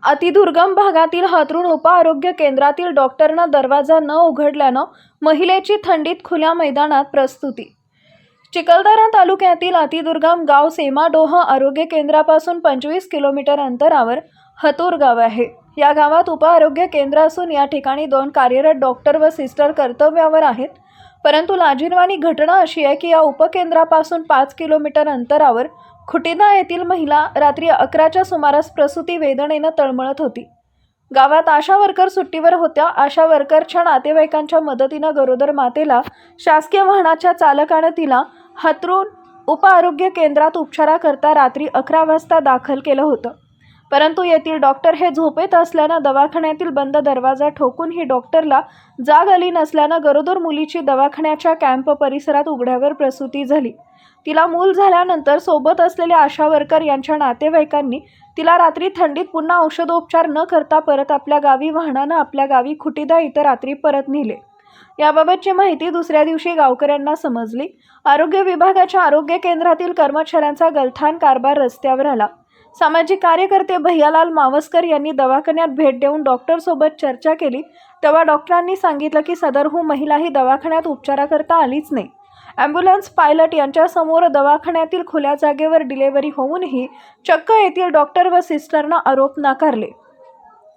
अतिदुर्गम भागातील हातरुण उपआरोग्य केंद्रातील डॉक्टरना दरवाजा न उघडल्यानं महिलेची थंडीत खुल्या मैदानात प्रस्तुती। चिखलदरा तालुक्यातील अतिदुर्गम गाव सेमाडोह आरोग्य केंद्रापासून 25 किलोमीटर अंतरावर हतूर गाव आहे। या गावात उपआरोग्य केंद्र असून या ठिकाणी 2 कार्यरत डॉक्टर व सिस्टर कर्तव्यावर आहेत। परंतु लाजिरवाणी घटना अशी आहे की या उपकेंद्रापासून 5 किलोमीटर अंतरावर खुटीदा येथील महिला रात्री 11च्या सुमारास प्रसूती वेदनेने तळमळत होती। गावात आशा वर्कर सुट्टीवर होत्या। आशा वर्करच्या नातेवाईकांच्या मदतीने गरोदर मातेला शासकीय वाहनाच्या चालकाने तिला हतरूण उपआरोग्य केंद्रात उपचाराकरता रात्री 11 वाजता दाखल केलं होतं। परंतु येथील डॉक्टर हे झोपेत असल्याने दवाखान्यातील बंद दरवाजा ठोकून ही डॉक्टरला जाग आली नसल्याने गरोदर मुलीची दवाखान्याच्या कॅम्प परिसरात उघड्यावर प्रसूती झाली। तिला मूल झाल्यानंतर सोबत असलेले आशा वर्कर यांच्या नातेवाईकांनी तिला रात्री थंडीत पुन्हा औषधोपचार न करता परत आपल्या गावी वाहनानं आपल्या गावी खुटीदा इथं रात्री परत नेले। याबाबतची माहिती दुसऱ्या दिवशी गावकऱ्यांना समजली। आरोग्य विभागाच्या आरोग्य केंद्रातील कर्मचाऱ्यांचा गलथान कारभार रस्त्यावर आला। सामाजिक कार्यकर्ते भैयालाल मावस्कर यांनी दवाखान्यात भेट देऊन डॉक्टर सोबत चर्चा केली। तेव्हा डॉक्टरांनी सांगितलं की सदरहून महिला ही दवाखान्यात उपचाराकरता आलीच नाही। ॲम्ब्युलन्स पायलट यांच्यासमोर दवाखान्यातील खुल्या जागेवर डिलिव्हरी होऊनही चक्क येथील डॉक्टर व सिस्टरना आरोप नाकारले।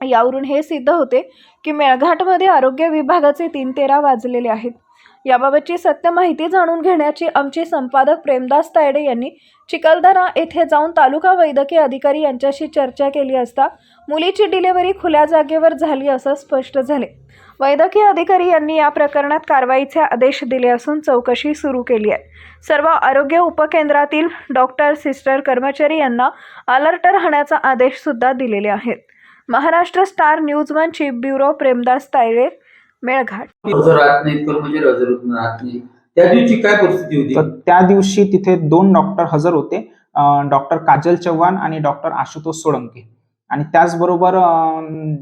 यावरून हे सिद्ध होते की मेळघाटमध्ये आरोग्य विभागाचे 3:13 वाजलेले आहेत। याबाबतची सत्य माहिती जाणून घेण्याची आमचे संपादक प्रेमदास तायडे यांनी चिखलदरा येथे जाऊन तालुका वैद्यकीय अधिकारी यांच्याशी चर्चा केली असता मुलीची डिलिव्हरी खुल्या जागेवर झाली असं स्पष्ट झाले। वैद्यकीय अधिकारी यांनी या प्रकरणात कारवाईचे आदेश दिले असून चौकशी सुरू केली आहे। सर्व आरोग्य उपकेंद्रातील डॉक्टर सिस्टर कर्मचारी यांना अलर्ट राहण्याचा आदेश सुद्धा दिलेले आहेत। Maharashtra star news 1 chief bureau Premdas Tayde, Melghat. त्या दिवशी काय परिस्थिती होती? तर त्या दिवशी तिथे 2 डॉक्टर हजर होते, डॉक्टर काजल चव्हाण आणि डॉक्टर आशुतोष सोळंके, आणि त्याचबरोबर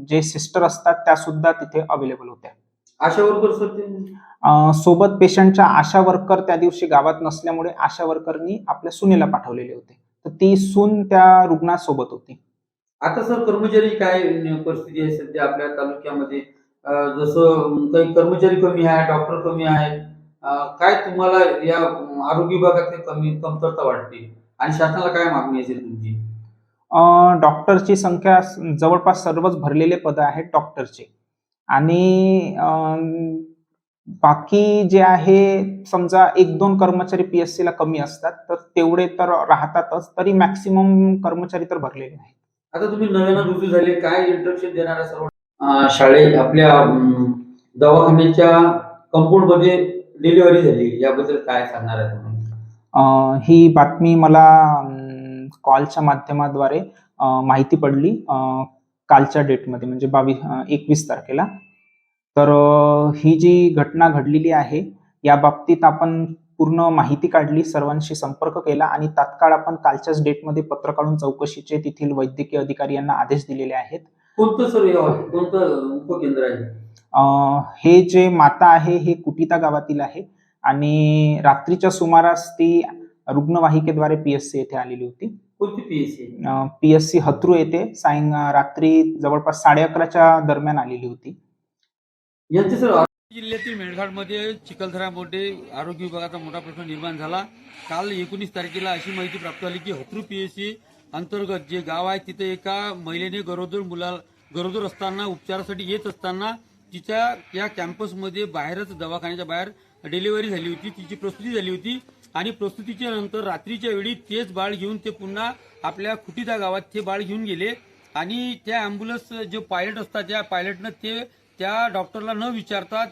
जे सिस्टर असतात त्या सुद्धा तिथे अवेलेबल होत्या। आशा वर्कर सोबत पेशंटच्या आशा वर्कर त्या दिवशी गावात नसल्यामुळे आशा वर्करनी आपल्या सुनेला पाठवलेले होते, तर ती सून त्या रुग्णासोबत होती। आता सर कर्मचारी काय परिस्थिती आहे सध्या आपल्या तालुक्यामध्ये? जसं काही कर्मचारी कमी आहे, डॉक्टर कमी आहेत, काय तुम्हाला या आरोग्य विभागात कमतरता वाटते आणि शासनाला काय मागणी असेल तुमची? डॉक्टरची संख्या जवळपास सर्वच भरलेले पद आहेत डॉक्टरचे, आणि बाकी जे आहे समजा 1-2 कर्मचारी PSC ला कमी असतात, तर तेवढे तर राहतातच, तरी मॅक्सिमम कर्मचारी तर भरलेले आहेत। आता तुम्ही नव्यानं रुजू झाले, काय इंटर्नशिप देणारा सर्व शाळेत आपल्या दवाखान्याच्या कंपाऊंड मध्ये डिलिव्हरी झाली, याबद्दल काय सांगणार आहे तुम्ही? ही बातमी मला कॉलच्या माध्यमाद्वारे माहिती पडली कालच्या डेटमध्ये, म्हणजे 21 तारखेला। तर ही जी घटना घडलेली आहे या बाबतीत आपण पूर्ण माहिती काढली, सर्वांशी संपर्क केला आणि तात्काळ आपण कालच्याच डेटमध्ये पत्र काढून चौकशीचे तेथील वैद्यकीय अधिकारी यांना आदेश दिलेले आहेत। कोणतं सर कोणतं उपकेंद्र आहे? हे जे माता आहे हे कुटीता गावातील आहे, आणि रात्रीच्या सुमारास ती रुग्णवाहिकेद्वारे PSC येथे आलेली होती। कोणती PSC? PSC हतरू येथे रात्री जवळपास 11:30च्या दरम्यान आलेली होती। यांचे सर जिल्ह्यातील मेळघाटमध्ये चिखलदरामध्ये आरोग्य विभागाचा मोठा प्रश्न निर्माण झाला। काल 19 तारखेला अशी माहिती प्राप्त झाली की हतरू PSC अंतर्गत जे गाव आहे तिथे एका महिलेने गरोदर असताना उपचारासाठी येत असताना तिच्या या कॅम्पसमध्ये बाहेरच दवाखान्याच्या बाहेर डिलिव्हरी झाली होती, तिची प्रसूती झाली होती, आणि प्रसूतीच्या नंतर रात्रीच्या वेळी तेच बाळ घेऊन ते पुन्हा आपल्या खुटीदा गावात ते बाळ घेऊन गेले, आणि त्या ॲम्ब्युलन्स जे पायलट असतात त्या पायलटनं ते त्या डॉक्टरला न विचारता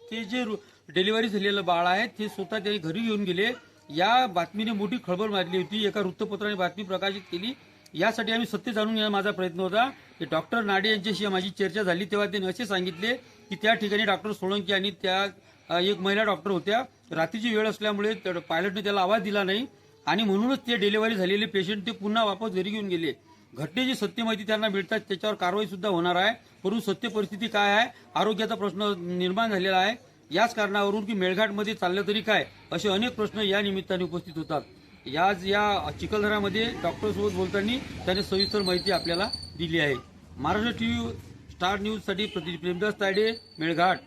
ते जे डिलिव्हरी झालेलं बाळ आहे ते स्वतः त्यांनी घरी घेऊन गेले। या बातमीने मोठी खळबळ माजली होती, एका वृत्तपत्राने बातमी प्रकाशित केली। यासाठी आम्ही सत्य जाणून घेण्याचा माझा प्रयत्न होता की डॉक्टर नाडे यांच्याशी माझी चर्चा झाली, तेव्हा त्यांनी असे सांगितले की त्या ठिकाणी डॉक्टर सोळंकी आणि त्या एक महिला डॉक्टर होत्या, रात्रीची वेळ असल्यामुळे पायलटने त्याला आवाज दिला नाही, आणि म्हणूनच ते डिलिव्हरी झालेले पेशंट ते पुन्हा वापस घरी घेऊन गेले। घटनेची सत्य माहिती त्यांना मिळतात, त्याच्यावर कारवाई सुद्धा होणार आहे, परंतु सत्य परिस्थिती काय आहे, आरोग्याचा प्रश्न निर्माण झालेला आहे। याच कारणावरून की मेळघाटमध्ये चाललं तरी काय असे अनेक प्रश्न या निमित्ताने उपस्थित होतात। या चिखलदरामध्ये डॉक्टरसोबत बोलताना त्याने सविस्तर माहिती आपल्याला दिली आहे। महाराष्ट्र टीव्ही स्टार न्यूजसाठी प्रतिनिधी प्रेमदास तायडे, मेळघाट.